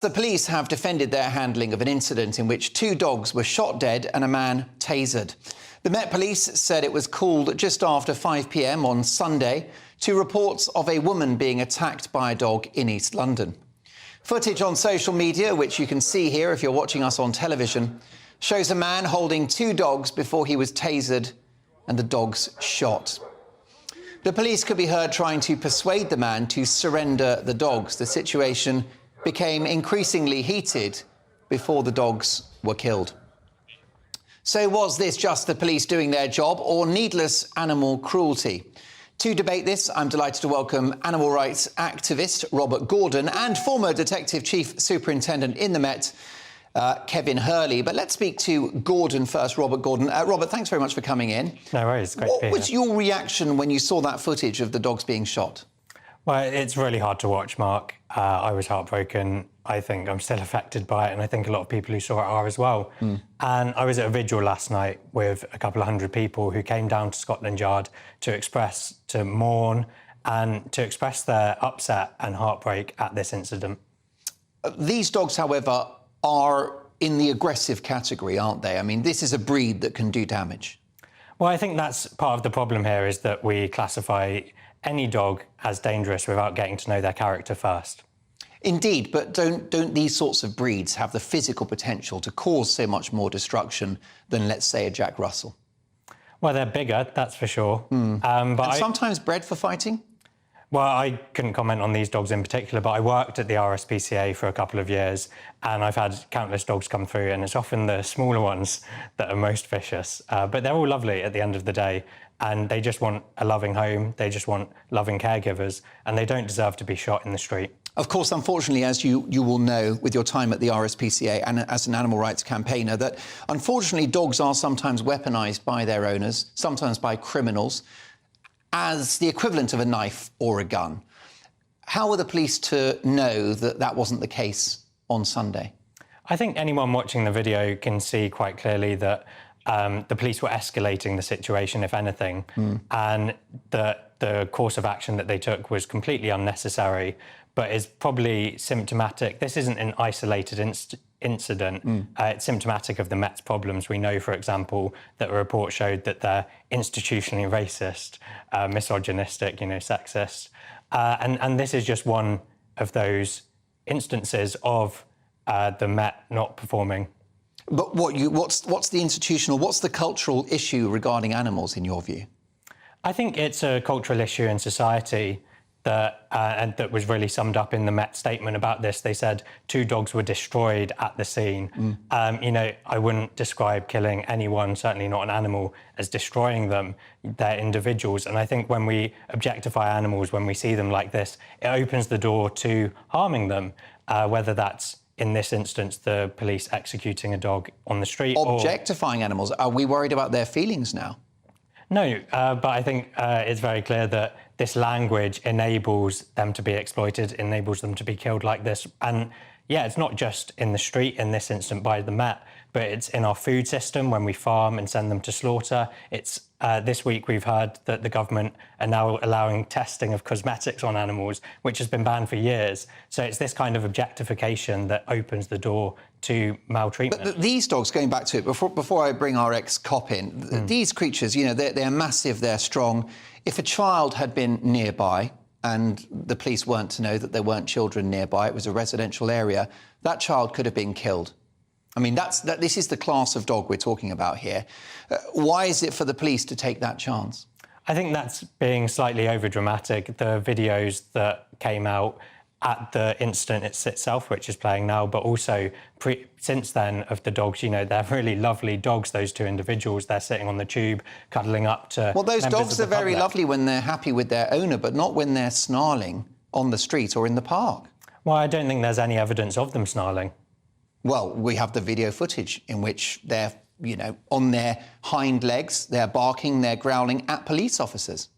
The police have defended their handling of an incident in which two dogs were shot dead and a man tasered. The Met Police said it was called just after 5 p.m. on Sunday to reports of a woman being attacked by a dog in East London. Footage on social media, which you can see here if you're watching us on television, shows a man holding two dogs before he was tasered and the dogs shot. The police could be heard trying to persuade the man to surrender the dogs. The situation became increasingly heated before the dogs were killed. So was this just the police doing their job or needless animal cruelty? To debate this, I'm delighted to welcome animal rights activist Robert Gordon and former Detective Chief Superintendent in the Met, Kevin Hurley. But let's speak to Gordon first, Robert Gordon. Robert, thanks very much for coming in. No worries, great to be here. What was your reaction when you saw that footage of the dogs being shot? Well, it's really hard to watch, Mark. I was heartbroken. I think I'm still affected by it, and I think a lot of people who saw it are as well. And I was at a vigil last night with a couple of hundred people who came down to Scotland Yard to mourn and to express their upset and heartbreak at this incident. These dogs, however, are in the aggressive category, aren't they? I mean, this is a breed that can do damage. Well, I think that's part of the problem here, is that we classify any dog as dangerous without getting to know their character first. Indeed, but don't these sorts of breeds have the physical potential to cause so much more destruction than, let's say, a Jack Russell? Well, they're bigger, that's for sure. And sometimes bred for fighting? Well, I couldn't comment on these dogs in particular, but I worked at the RSPCA for a couple of years, and I've had countless dogs come through, and it's often the smaller ones that are most vicious. But they're all lovely at the end of the day, and they just want a loving home, they just want loving caregivers, and they don't deserve to be shot in the street. Of course, unfortunately, as you will know with your time at the RSPCA and as an animal rights campaigner, that unfortunately dogs are sometimes weaponised by their owners, sometimes by criminals, as the equivalent of a knife or a gun. How were the police to know that that wasn't the case on Sunday? I think anyone watching the video can see quite clearly that the police were escalating the situation, if anything, and the course of action that they took was completely unnecessary, but is probably symptomatic. This isn't an isolated incident. It's symptomatic of the Met's problems. We know, for example, that a report showed that they're institutionally racist, misogynistic, sexist. And this is just one of those instances of the Met not performing. But what's the institutional, what's the cultural issue regarding animals, in your view? I think it's a cultural issue in society and that was really summed up in the Met statement about this. They said 2 dogs were destroyed at the scene. I wouldn't describe killing anyone, certainly not an animal, as destroying them. They're individuals. And I think when we objectify animals, when we see them like this, it opens the door to harming them, whether that's, in this instance, the police executing a dog on the street. Objectifying animals. Are we worried about their feelings now? No, but I think it's very clear that this language enables them to be exploited, enables them to be killed like this. And yeah, it's not just in the street in this instance by the Met, but it's in our food system when we farm and send them to slaughter. It's this week we've heard that the government are now allowing testing of cosmetics on animals, which has been banned for years. So it's this kind of objectification that opens the door to maltreatment. But these dogs, going back to it, before I bring our ex-cop in, these creatures, they're massive, they're strong. If a child had been nearby and the police weren't to know that there weren't children nearby, it was a residential area, that child could have been killed. I mean, this is the class of dog we're talking about here. Why is it for the police to take that chance? I think that's being slightly overdramatic. The videos that came out at the incident itself, which is playing now, but also since then of the dogs, they're really lovely dogs, those 2 individuals. They're sitting on the tube, cuddling up to Well, those dogs are very lovely when they're happy with their owner, but not when they're snarling on the street or in the park. Well, I don't think there's any evidence of them snarling. Well, we have the video footage in which they're, on their hind legs, they're barking, they're growling at police officers.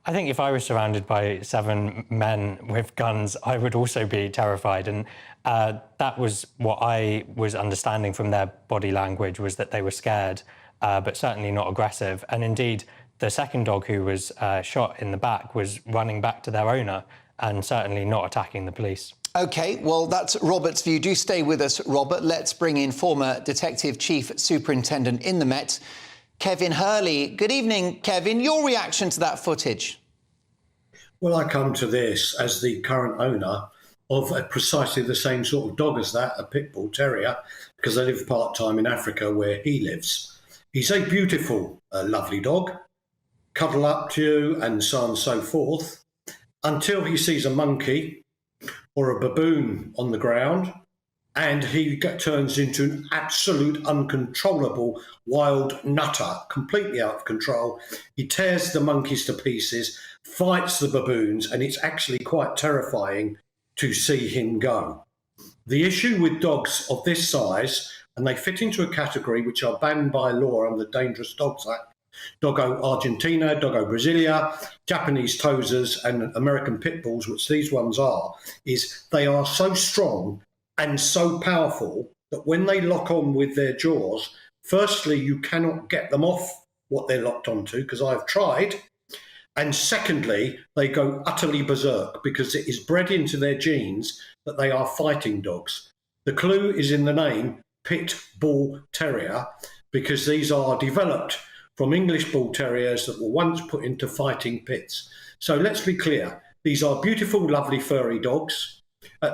I think if I was surrounded by 7 men with guns, I would also be terrified. And that was what I was understanding from their body language, was that they were scared, but certainly not aggressive. And indeed, the second dog who was shot in the back was running back to their owner and certainly not attacking the police. OK, well, that's Robert's view. Do stay with us, Robert. Let's bring in former Detective Chief Superintendent in the Met, Kevin Hurley. Good evening, Kevin. Your reaction to that footage? Well, I come to this as the current owner of precisely the same sort of dog as that, a pit bull terrier, because I live part-time in Africa where he lives. He's a beautiful, lovely dog, cuddle up to you and so on and so forth, until he sees a monkey or a baboon on the ground, and he turns into an absolute uncontrollable wild nutter, completely out of control. He tears the monkeys to pieces, fights the baboons, and it's actually quite terrifying to see him go. The issue with dogs of this size, and they fit into a category which are banned by law under the Dangerous Dogs Act, Doggo Argentina, Doggo Brasilia, Japanese Tosers and American Pit Bulls, which these ones are, is they are so strong and so powerful that when they lock on with their jaws, firstly, you cannot get them off what they're locked onto, because I've tried. And secondly, they go utterly berserk because it is bred into their genes that they are fighting dogs. The clue is in the name, Pit Bull Terrier, because these are developed from English Bull Terriers that were once put into fighting pits. So let's be clear, these are beautiful, lovely, furry dogs,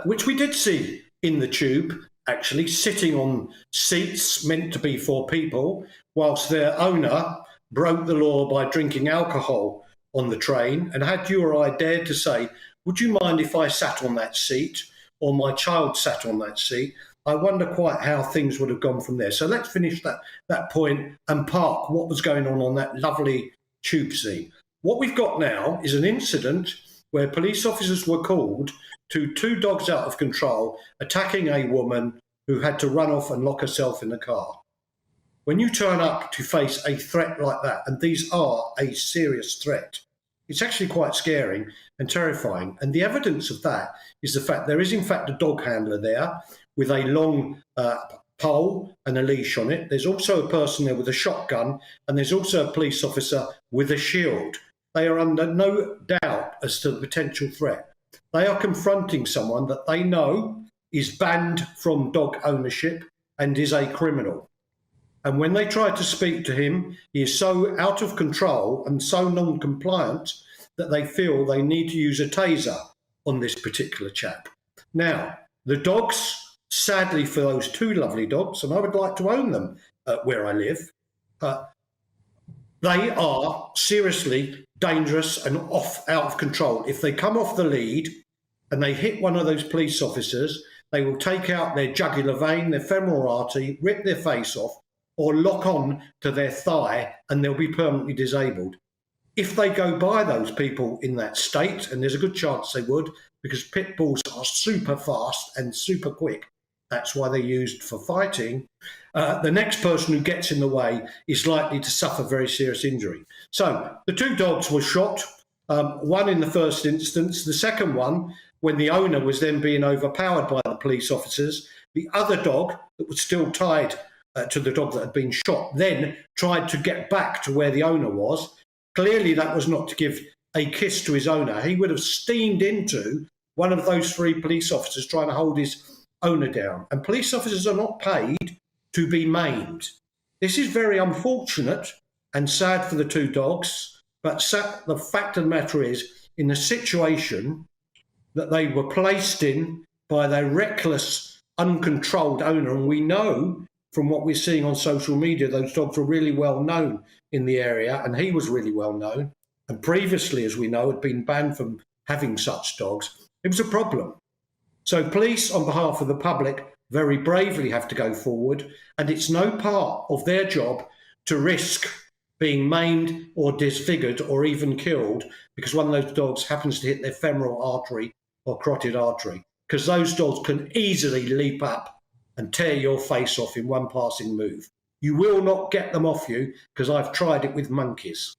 which we did see in the tube, actually, sitting on seats meant to be for people, whilst their owner broke the law by drinking alcohol on the train. And had you or I dared to say, would you mind if I sat on that seat, or my child sat on that seat, I wonder quite how things would have gone from there. So let's finish that point and park what was going on that lovely tube scene. What we've got now is an incident where police officers were called to two dogs out of control attacking a woman who had to run off and lock herself in the car. When you turn up to face a threat like that, and these are a serious threat, it's actually quite scary and terrifying. And the evidence of that is the fact there is in fact a dog handler there with a long pole and a leash on it. There's also a person there with a shotgun, and there's also a police officer with a shield. They are under no doubt as to the potential threat. They are confronting someone that they know is banned from dog ownership and is a criminal. And when they try to speak to him, he is so out of control and so non-compliant that they feel they need to use a taser on this particular chap. Now, the dogs, sadly for those two lovely dogs, and I would like to own them where I live, they are seriously dangerous and out of control. If they come off the lead and they hit one of those police officers, they will take out their jugular vein, their femoral artery, rip their face off, or lock on to their thigh, and they'll be permanently disabled. If they go by those people in that state, and there's a good chance they would, because pit bulls are super fast and super quick, that's why they're used for fighting, the next person who gets in the way is likely to suffer very serious injury. So the two dogs were shot, one in the first instance, the second one, when the owner was then being overpowered by the police officers, the other dog that was still tied to the dog that had been shot then tried to get back to where the owner was. Clearly that was not to give a kiss to his owner. He would have steamed into one of those three police officers trying to hold his owner down. And police officers are not paid to be maimed. This is very unfortunate and sad for the two dogs, but the fact of the matter is, in the situation that they were placed in by their reckless, uncontrolled owner, and we know from what we're seeing on social media, those dogs were really well known in the area, and he was really well known, and previously, as we know, had been banned from having such dogs. It was a problem. So police, on behalf of the public, very bravely have to go forward, and it's no part of their job to risk being maimed or disfigured or even killed because one of those dogs happens to hit their femoral artery or carotid artery, because those dogs can easily leap up and tear your face off in one passing move. You will not get them off you, because I've tried it with monkeys.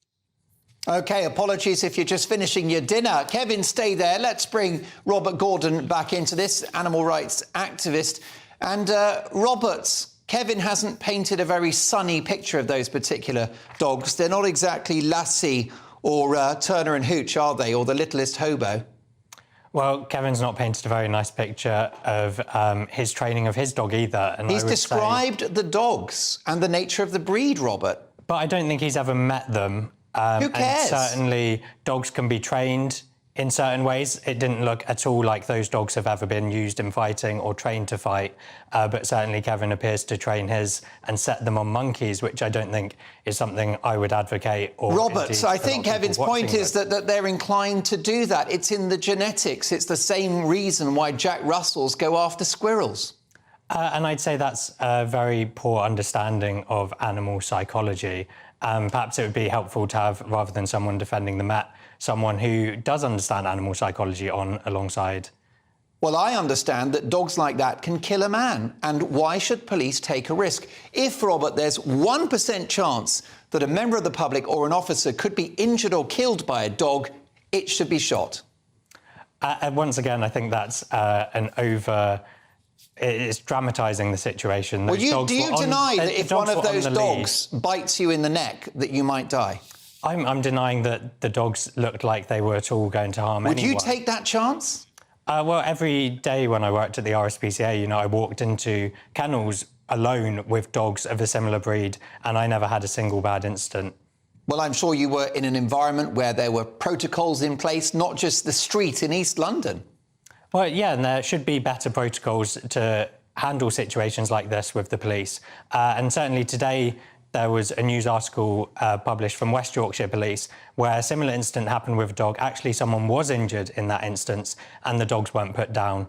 OK, apologies if you're just finishing your dinner. Kevin, stay there. Let's bring Robert Gordon back into this, animal rights activist. And Robert, Kevin hasn't painted a very sunny picture of those particular dogs. They're not exactly Lassie or Turner and Hooch, are they, or the littlest hobo? Well, Kevin's not painted a very nice picture of his training of his dog either. And He's described the dogs and the nature of the breed, Robert. But I don't think he's ever met them. Who cares? And certainly dogs can be trained in certain ways. It didn't look at all like those dogs have ever been used in fighting or trained to fight. But certainly Kevin appears to train his and set them on monkeys, which I don't think is something I would advocate. Or Robert, I think Kevin's point is that they're inclined to do that. It's in the genetics. It's the same reason why Jack Russells go after squirrels. And I'd say that's a very poor understanding of animal psychology. Perhaps it would be helpful to have, rather than someone defending the Met, someone who does understand animal psychology on alongside. Well, I understand that dogs like that can kill a man. And why should police take a risk? If, Robert, there's 1% chance that a member of the public or an officer could be injured or killed by a dog, it should be shot. Once again, I think that's it's dramatising the situation. Well, do you deny that if one of those dogs bites you in the neck, that you might die? I'm denying that the dogs looked like they were at all going to harm anyone. Would you take that chance? Well, every day when I worked at the RSPCA, I walked into kennels alone with dogs of a similar breed, and I never had a single bad incident. Well, I'm sure you were in an environment where there were protocols in place, not just the street in East London. Well, yeah, and there should be better protocols to handle situations like this with the police. And certainly today, there was a news article published from West Yorkshire Police where a similar incident happened with a dog. Actually, someone was injured in that instance, and the dogs weren't put down.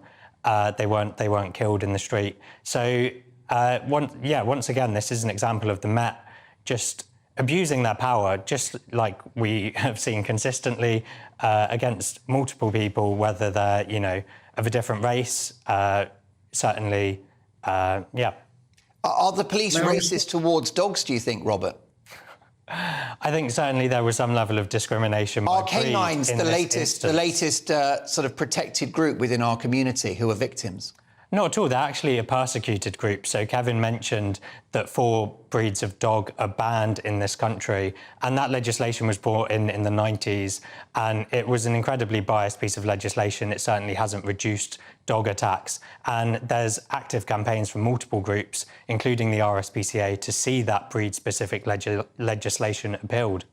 They weren't killed in the street. So, once again, this is an example of the Met just abusing their power, just like we have seen consistently against multiple people, whether they're, of a different race, certainly, yeah. Are the police racist towards dogs, do you think, Robert? I think certainly there was some level of discrimination. Are canines the latest sort of protected group within our community who are victims? Not at all. They're actually a persecuted group. So Kevin mentioned that 4 breeds of dog are banned in this country, and that legislation was brought in the 90s, and it was an incredibly biased piece of legislation. It certainly hasn't reduced dog attacks, and there's active campaigns from multiple groups, including the RSPCA, to see that breed-specific legislation upheld.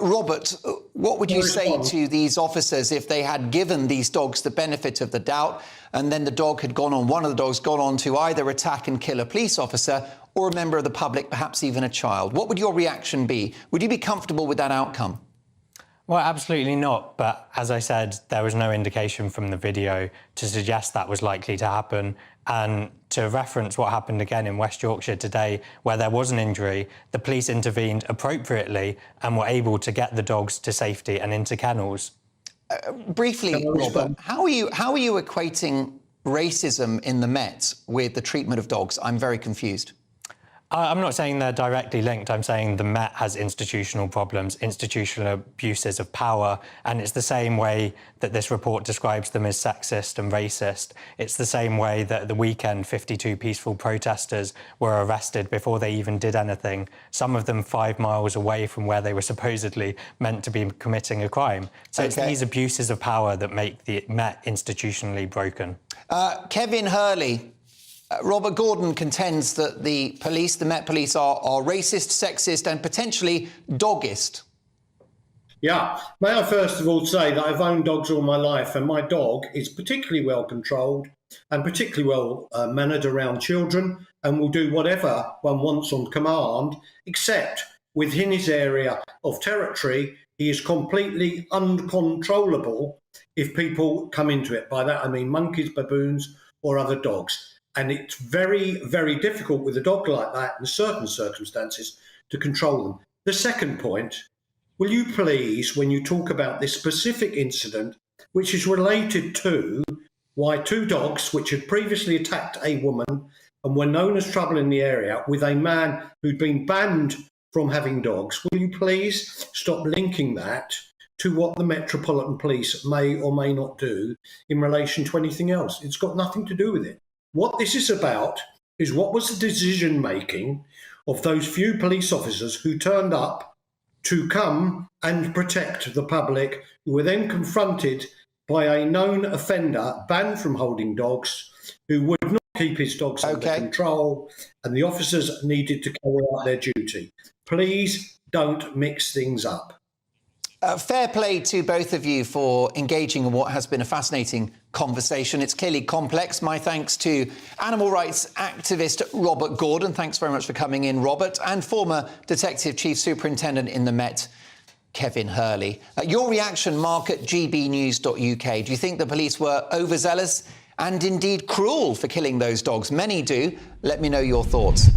Robert, what would you say to these officers if they had given these dogs the benefit of the doubt and then one of the dogs gone on to either attack and kill a police officer or a member of the public, perhaps even a child? What would your reaction be? Would you be comfortable with that outcome? Well, absolutely not. But as I said, there was no indication from the video to suggest that was likely to happen. And to reference what happened again in West Yorkshire today, where there was an injury, the police intervened appropriately and were able to get the dogs to safety and into kennels. Briefly, Robert, how are you equating racism in the Met with the treatment of dogs? I'm very confused. I'm not saying they're directly linked. I'm saying the Met has institutional problems, institutional abuses of power, and it's the same way that this report describes them as sexist and racist. It's the same way that at the weekend 52 peaceful protesters were arrested before they even did anything, some of them 5 miles away from where they were supposedly meant to be committing a crime. So It's these abuses of power that make the Met institutionally broken. Kevin Hurley. Robert Gordon contends that the Met Police, are racist, sexist and potentially doggist. Yeah. May I first of all say that I've owned dogs all my life, and my dog is particularly well controlled and particularly well mannered around children and will do whatever one wants on command, except within his area of territory, he is completely uncontrollable if people come into it. By that, I mean monkeys, baboons or other dogs. And it's very, very difficult with a dog like that in certain circumstances to control them. The second point, will you please, when you talk about this specific incident, which is related to why 2 dogs, which had previously attacked a woman and were known as trouble in the area, with a man who'd been banned from having dogs, will you please stop linking that to what the Metropolitan Police may or may not do in relation to anything else? It's got nothing to do with it. What this is about is what was the decision-making of those few police officers who turned up to come and protect the public, who were then confronted by a known offender banned from holding dogs who would not keep his dogs under control, and the officers needed to carry out their duty. Please don't mix things up. Fair play to both of you for engaging in what has been a fascinating conversation. It's clearly complex. My thanks to animal rights activist Robert Gordon. Thanks very much for coming in, Robert. And former Detective Chief Superintendent in the Met, Kevin Hurley. Your reaction, Mark, at gbnews.uk. Do you think the police were overzealous and indeed cruel for killing those dogs? Many do. Let me know your thoughts.